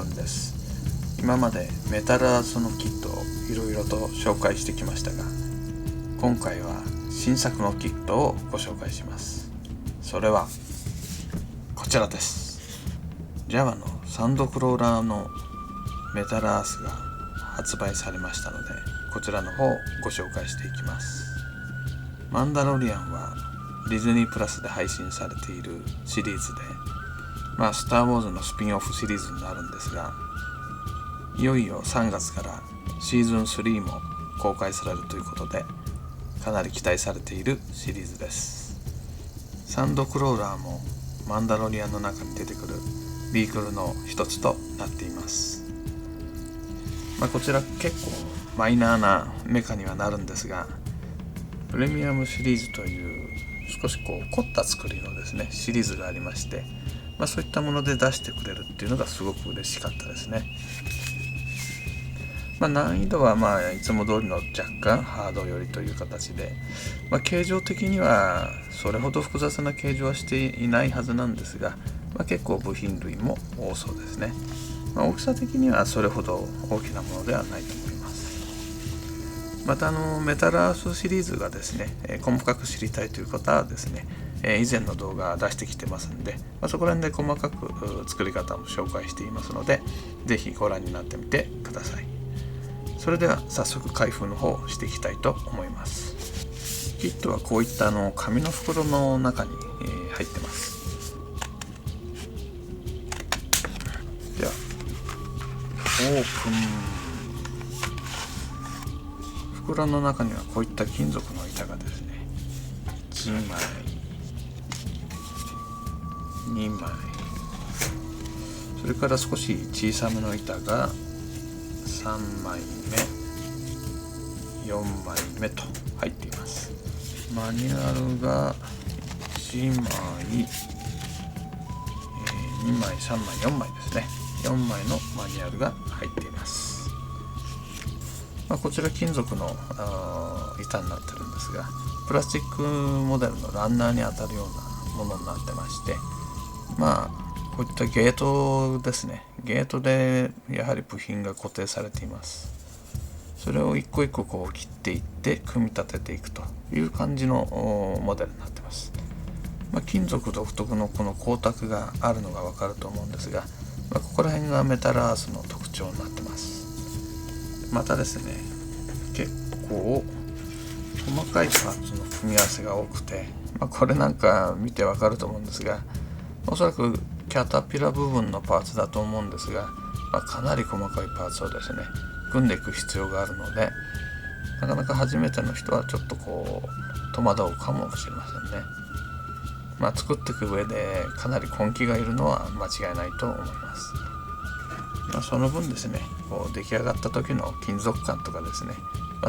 くんです。今までメタルアースのキットをいろいろと紹介してきましたが、今回は新作のキットをご紹介します。それはこちらです。 Java のサンドクローラーのメタルアースが発売されましたので、こちらの方をご紹介していきます。マンダロリアンはディズニープラスで配信されているシリーズで、スター・ウォーズのスピンオフシリーズになるんですが、いよいよ3月からシーズン3も公開されるということで、かなり期待されているシリーズです。サンドクローラーもマンダロリアンの中に出てくるビークルの一つとなっています。こちら結構マイナーなメカにはなるんですが、プレミアムシリーズという少し凝った作りのですねシリーズがありまして、そういったもので出してくれるっていうのがすごく嬉しかったですね。難易度はいつも通りの若干ハード寄りという形で、形状的にはそれほど複雑な形状はしていないはずなんですが、結構部品類も多そうですね。大きさ的にはそれほど大きなものではないと思います。またメタルアースシリーズがですね、細かく知りたいという方はですね、以前の動画出してきてますんで、そこら辺で細かく作り方も紹介していますので、ぜひご覧になってみてください。それでは早速開封の方をしていきたいと思います。キットはこういった紙の袋の中に入ってます。ではオープン。袋の中にはこういった金属の板がですね、1枚2枚、それから少し小さめの板が3枚目4枚目と入っています。マニュアルが1枚2枚3枚4枚ですね。4枚のマニュアルが入っています。こちら金属の板になってるんですが、プラスチックモデルのランナーに当たるようなものになってまして、こういったゲートですね。ゲートでやはり部品が固定されています。それを一個一個切っていって組み立てていくという感じのモデルになってます。金属独特のこの光沢があるのがわかると思うんですが、ここら辺がメタルアースの特徴になってます。またですね、結構細かいパーツの組み合わせが多くて、これなんか見てわかると思うんですが、おそらくキャタピラ部分のパーツだと思うんですが、かなり細かいパーツをですね組んでいく必要があるので、なかなか初めての人はちょっと戸惑うかもしれませんね。作っていく上でかなり根気がいるのは間違いないと思います。その分ですね、出来上がった時の金属感とかですね、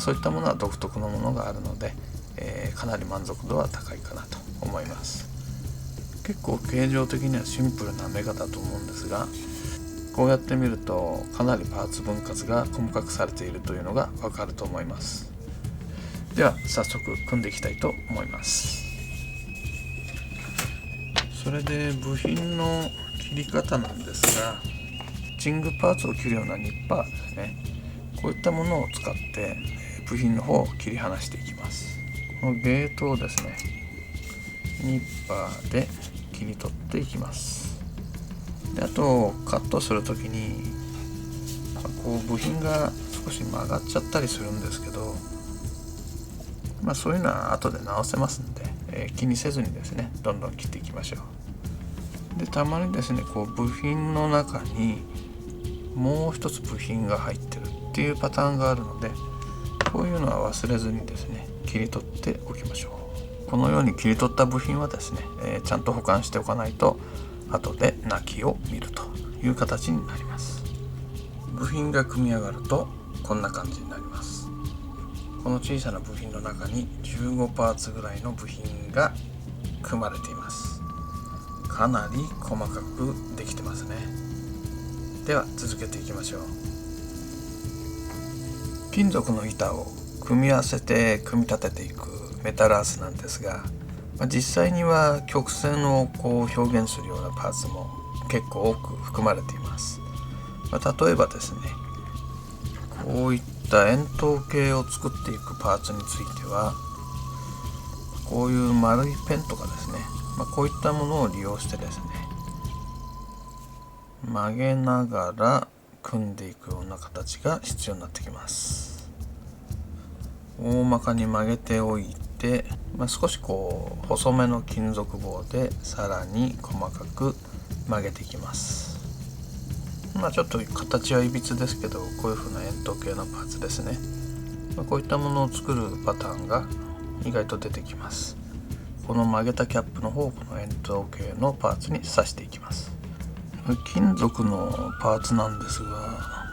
そういったものは独特のものがあるので、かなり満足度は高いかなと思います。結構形状的にはシンプルなメガだと思うんですが、こうやって見るとかなりパーツ分割が細かくされているというのがわかると思います。では早速組んでいきたいと思います。それで部品の切り方なんですが、チングパーツを切るようなニッパーですね、こういったものを使って部品の方を切り離していきます。このゲートをですねニッパーで切り取っていきます。であとカットするときに部品が少し曲がっちゃったりするんですけど、そういうのは後で直せますんで、気にせずにですねどんどん切っていきましょう。でたまにですね部品の中にもう一つ部品が入ってるっていうパターンがあるので、こういうのは忘れずにですね切り取っておきましょう。このように切り取った部品はですね、ちゃんと保管しておかないと後で泣きを見るという形になります。部品が組み上がるとこんな感じになります。この小さな部品の中に15パーツぐらいの部品が組まれています。かなり細かくできてますね。では続けていきましょう。金属の板を組み合わせて組み立てていくメタルアースなんですが、実際には曲線を表現するようなパーツも結構多く含まれています。例えばですね、こういった円筒形を作っていくパーツについては、こういう丸いペンとかですね、こういったものを利用してですね、曲げながら組んでいくような形が必要になってきます。大まかに曲げておいて、少し細めの金属棒でさらに細かく曲げていきます。ちょっと形はいびつですけど、こういう風な円筒形のパーツですね。こういったものを作るパターンが意外と出てきます。この曲げたキャップの方をこの円筒形のパーツに刺していきます。金属のパーツなんですが、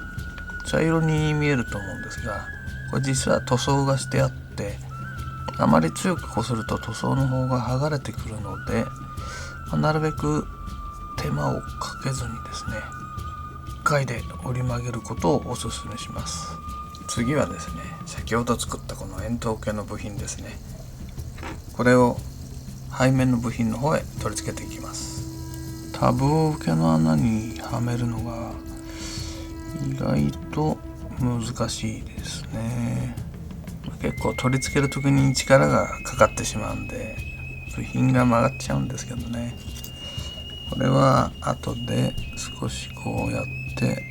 茶色に見えると思うんですが、これ実は塗装がしてあって、あまり強くこすると塗装の方が剥がれてくるので、なるべく手間をかけずにですね、1回で折り曲げることをおすすめします。次はですね、先ほど作ったこの円筒形の部品ですね。これを背面の部品の方へ取り付けていきます。タブを受けの穴にはめるのが意外と難しいですね。結構取り付ける時に力がかかってしまうんで、部品が曲がっちゃうんですけどね。これは後で少しこうやって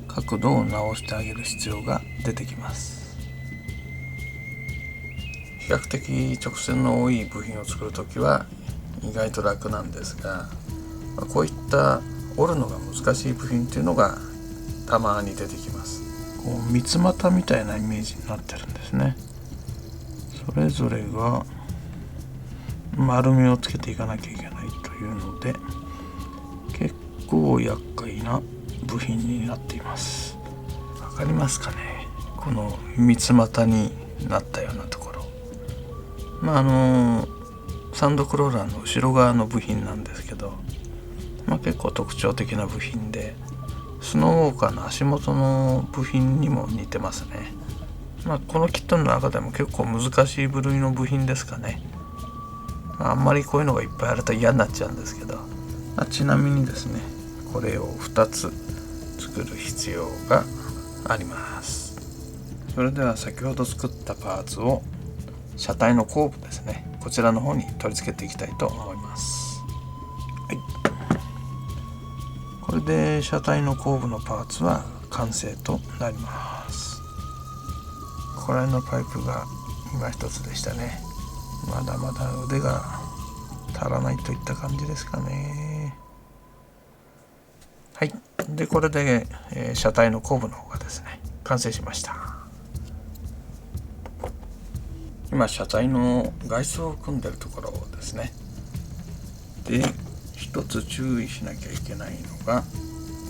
角度を直してあげる必要が出てきます。比較的直線の多い部品を作るときは意外と楽なんですが、こういった折るのが難しい部品っていうのがたまに出てきます。三つ股みたいなイメージになってるんですね。それぞれが丸みをつけていかなきゃいけないというので、結構厄介な部品になっています。わかりますかね、この三つ股になったようなところ。サンドクローラーの後ろ側の部品なんですけど、結構特徴的な部品で、スノーウォーカーの足元の部品にも似てますね。このキットの中でも結構難しい部類の部品ですかね。あんまりこういうのがいっぱいあると嫌になっちゃうんですけど、ちなみにですね、これを2つ作る必要があります。それでは先ほど作ったパーツを車体の後部ですね、こちらの方に取り付けていきたいと思います。はい、これで車体の後部のパーツは完成となります。これのパイプが今一つでしたね。まだまだ腕が足らないといった感じですかね。はい、でこれで、車体の後部の方がですね完成しました。今車体の外装を組んでるところですね。で一つ注意しなきゃいけないのが、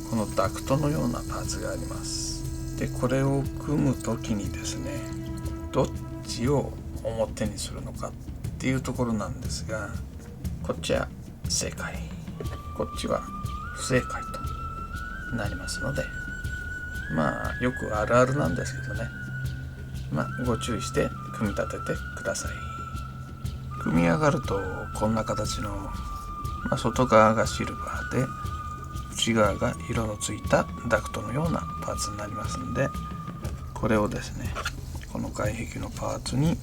このダクトのようなパーツがあります。でこれを組む時にですね、どっちを表にするのかっていうところなんですが、こっちは正解、こっちは不正解となりますので、よくあるあるなんですけどね、ご注意して組み立ててください。組み上がるとこんな形の、外側がシルバーで内側が色のついたダクトのようなパーツになりますので、これをですね、この外壁のパーツに、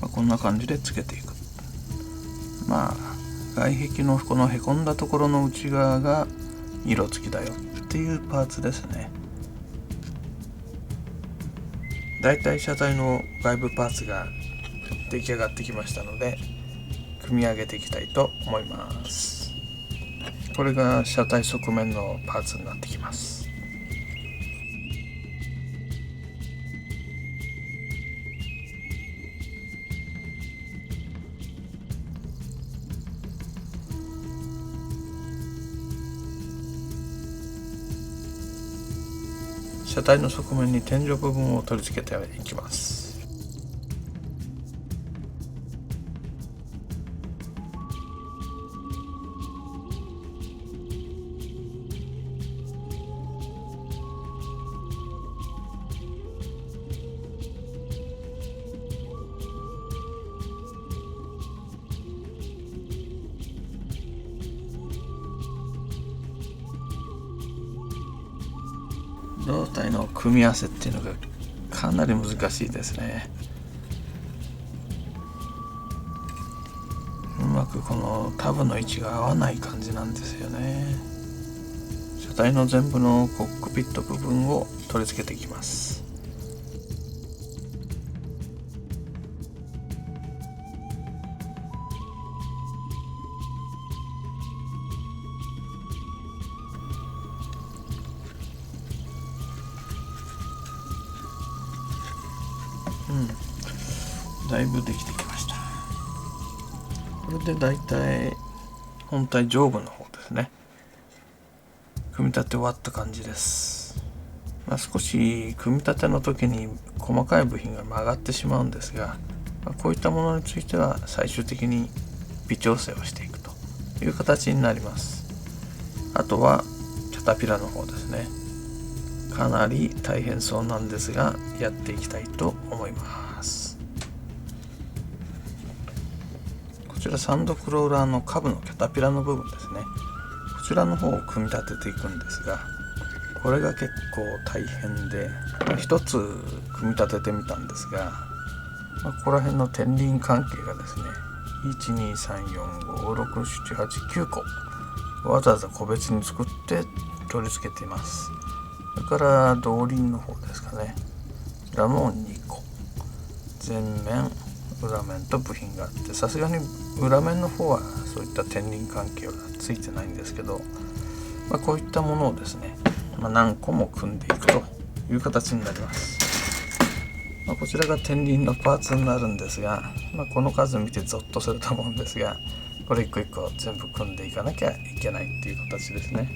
こんな感じでつけていく。外壁のこのへこんだところの内側が色付きだよっていうパーツですね。だいたい車体の外部パーツが出来上がってきましたので、組み上げていきたいと思います。これが車体側面のパーツになってきます。車体の側面に天井部分を取り付けていきます。胴体の組み合わせっていうのがかなり難しいですね。うまくこのタブの位置が合わない感じなんですよね。車体の全部のコックピット部分を取り付けていきます。だいぶできてきました。これでだいたい本体上部の方ですね、組み立て終わった感じです。少し組み立ての時に細かい部品が曲がってしまうんですが、こういったものについては最終的に微調整をしていくという形になります。あとはキャタピラの方ですね。かなり大変そうなんですが、やっていきたいと思います。こちらサンドクローラーの下部のキャタピラの部分ですね。こちらの方を組み立てていくんですが、これが結構大変で、一つ組み立ててみたんですが、ここら辺の天輪関係がですね、123456789個わざわざ個別に作って取り付けています。それから動輪の方ですかね、こちらも2個、前面裏面と部品があって、さすがに裏面の方はそういった天輪関係はついてないんですけど、こういったものをですね、何個も組んでいくという形になります。こちらが天輪のパーツになるんですが、この数見てゾッとすると思うんですが、これ一個一個全部組んでいかなきゃいけないっていう形ですね。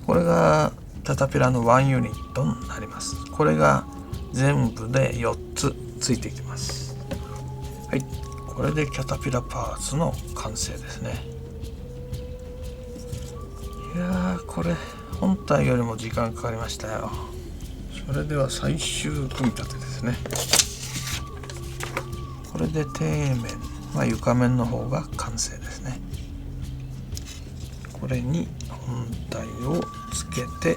これがキャタピラの1ユニットになります。これが全部で4つついてきます。はい、これでキャタピラパーツの完成ですね。いやー、これ本体よりも時間かかりましたよ。それでは最終組み立てですね。これで底面、床面の方が完成ですね。これに本体をつけて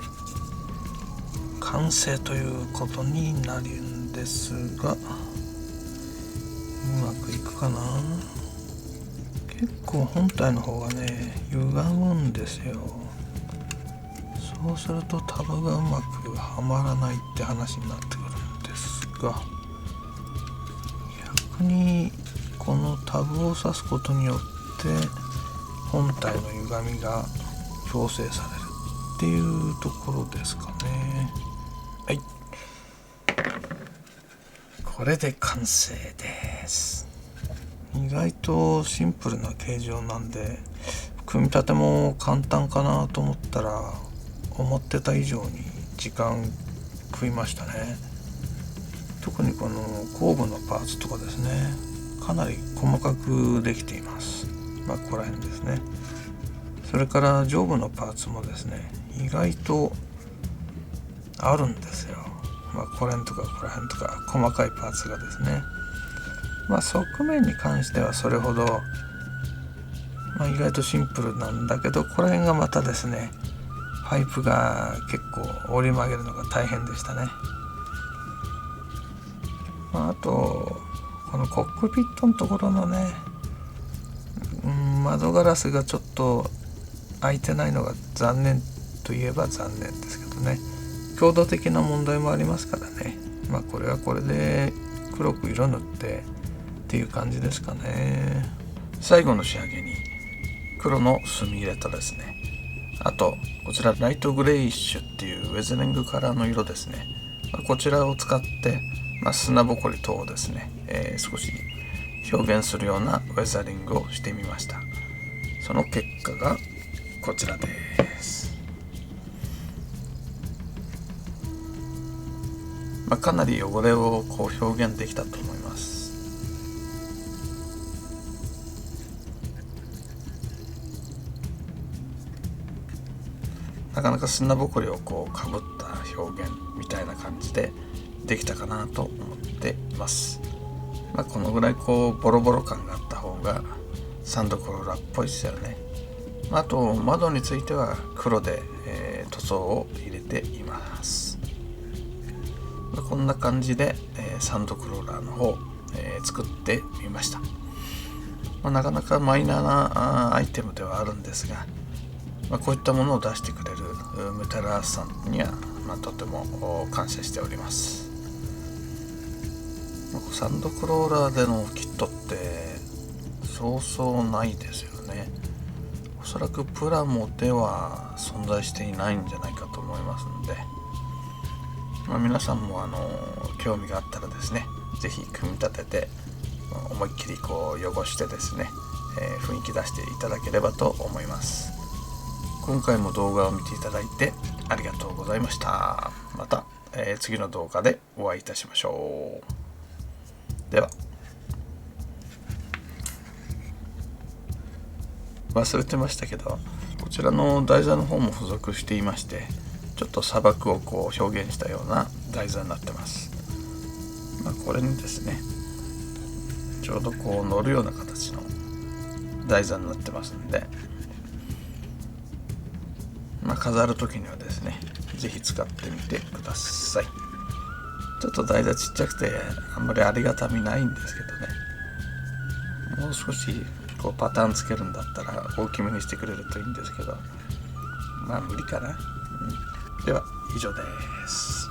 完成ということになるんですが、うまくいくかな。結構本体の方がね歪むんですよ。そうするとタブがうまくはまらないって話になってくるんですが、逆にこのタブを挿すことによって本体の歪みが調整されるっていうところですかね。はい、これで完成です。意外とシンプルな形状なんで、組み立ても簡単かなと思ったら思ってた以上に時間食いましたね。特にこの後部のパーツとかですね、かなり細かくできています。ここら辺ですね。それから上部のパーツもですね、意外とあるんですよ。これんとかここら辺とか細かいパーツがですね、側面に関してはそれほど、意外とシンプルなんだけど、ここら辺がまたですね、パイプが結構折り曲げるのが大変でしたね。あとこのコックピットのところのね、窓ガラスがちょっと開いてないのが残念といえば残念ですけどね、強度的な問題もありますからね。これはこれで黒く色塗ってっていう感じですかね。最後の仕上げに黒の墨入れとですね、あとこちらライトグレイッシュっていうウェザリングカラーの色ですね、こちらを使って、砂ぼこり等をですね、少し表現するようなウェザリングをしてみました。その結果がこちらです。かなり汚れを表現できたと思います。なかなか砂ぼこりをこうかぶった表現みたいな感じでできたかなと思っています。このぐらいこうボロボロ感があった方がサンドクローラーっぽいですよね。あと窓については黒で、塗装を入れています。こんな感じで、サンドクローラーの方、作ってみました。なかなかマイナーなアイテムではあるんですが、こういったものを出してくれるメタルアースさんには、とても感謝しております。サンドクローラーでのキットってそうそうないですよね。おそらくプラモでは存在していないんじゃないかと思いますので、皆さんも興味があったらですね、ぜひ組み立てて思いっきりこう汚してですね、雰囲気出していただければと思います。今回も動画を見ていただいてありがとうございました。また、次の動画でお会いいたしましょう。では。忘れてましたけど、こちらの台座の方も付属していまして、ちょっと砂漠をこう表現したような台座になってます。これにですね、ちょうどこう乗るような形の台座になってますんで、飾る時にはですね、ぜひ使ってみてください。ちょっと台座ちっちゃくてあんまりありがたみないんですけどね、もう少しこうパターンつけるんだったら大きめにしてくれるといいんですけど、無理かな。では以上です。